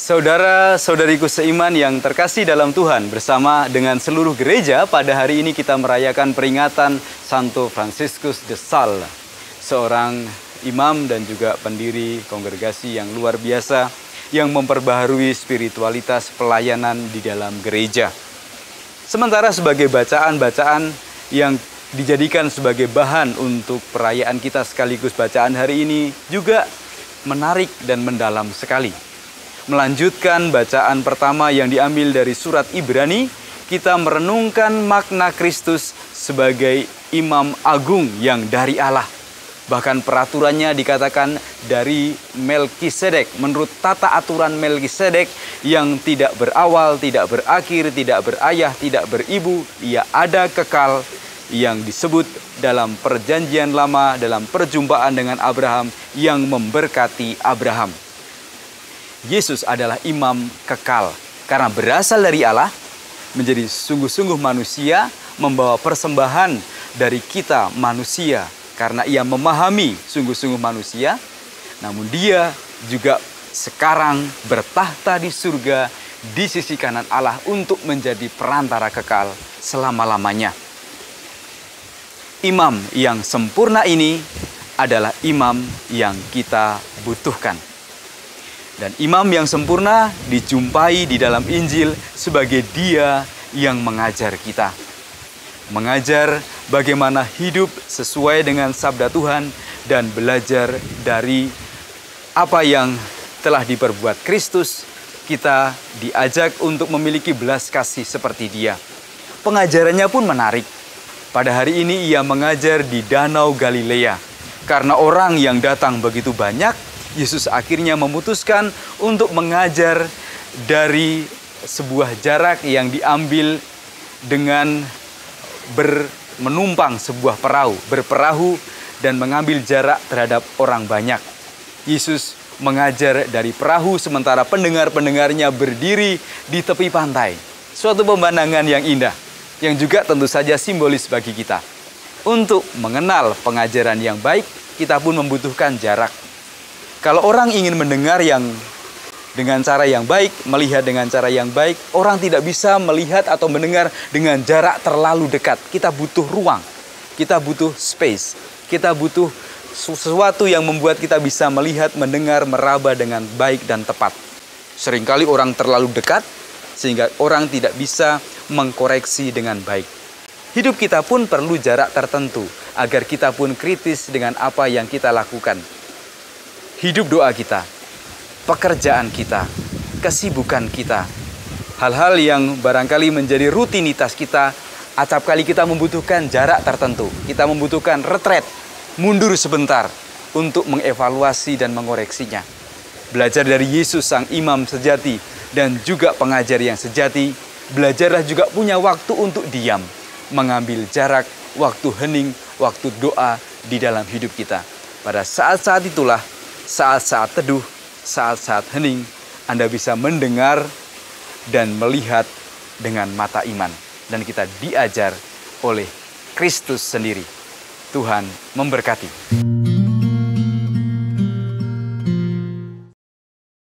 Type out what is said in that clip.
Saudara-saudariku seiman yang terkasih dalam Tuhan, bersama dengan seluruh gereja pada hari ini kita merayakan peringatan Santo Fransiskus de Sales, seorang imam dan juga pendiri kongregasi yang luar biasa yang memperbaharui spiritualitas pelayanan di dalam gereja. Sementara sebagai bacaan-bacaan yang dijadikan sebagai bahan untuk perayaan kita sekaligus bacaan hari ini juga menarik dan mendalam sekali. Melanjutkan bacaan pertama yang diambil dari surat Ibrani, kita merenungkan makna Kristus sebagai imam agung yang dari Allah. Bahkan peraturannya dikatakan dari Melkisedek, menurut tata aturan Melkisedek yang tidak berawal, tidak berakhir, tidak berayah, tidak beribu, ia ada kekal, yang disebut dalam perjanjian lama, dalam perjumpaan dengan Abraham yang memberkati Abraham. Yesus adalah imam kekal karena berasal dari Allah, menjadi sungguh-sungguh manusia, membawa persembahan dari kita manusia karena ia memahami sungguh-sungguh manusia. Namun dia juga sekarang bertahta di surga di sisi kanan Allah untuk menjadi perantara kekal selama-lamanya. Imam yang sempurna ini adalah imam yang kita butuhkan. Dan imam yang sempurna dijumpai di dalam Injil sebagai dia yang mengajar kita. Mengajar bagaimana hidup sesuai dengan sabda Tuhan dan belajar dari apa yang telah diperbuat Kristus. Kita diajak untuk memiliki belas kasih seperti dia. Pengajarannya pun menarik. Pada hari ini ia mengajar di Danau Galilea. Karena orang yang datang begitu banyak, Yesus akhirnya memutuskan untuk mengajar dari sebuah jarak yang diambil dengan menumpang sebuah perahu, berperahu dan mengambil jarak terhadap orang banyak. Yesus mengajar dari perahu sementara pendengar-pendengarnya berdiri di tepi pantai. Suatu pemandangan yang indah, yang juga tentu saja simbolis bagi kita. Untuk mengenal pengajaran yang baik, kita pun membutuhkan jarak. Kalau orang ingin mendengar yang dengan cara yang baik, melihat dengan cara yang baik, orang tidak bisa melihat atau mendengar dengan jarak terlalu dekat. Kita butuh ruang, kita butuh space, kita butuh sesuatu yang membuat kita bisa melihat, mendengar, meraba dengan baik dan tepat. Seringkali orang terlalu dekat, sehingga orang tidak bisa mengkoreksi dengan baik. Hidup kita pun perlu jarak tertentu, agar kita pun kritis dengan apa yang kita lakukan. Hidup doa kita, pekerjaan kita, kesibukan kita, hal-hal yang barangkali menjadi rutinitas kita, acap kali kita membutuhkan jarak tertentu. Kita membutuhkan retret, mundur sebentar untuk mengevaluasi dan mengoreksinya. Belajar dari Yesus sang imam sejati dan juga pengajar yang sejati, belajarlah juga punya waktu untuk diam, mengambil jarak, waktu hening, waktu doa di dalam hidup kita. Pada saat-saat itulah, saat-saat teduh, saat-saat hening, Anda bisa mendengar dan melihat dengan mata iman. Dan kita diajar oleh Kristus sendiri. Tuhan memberkati.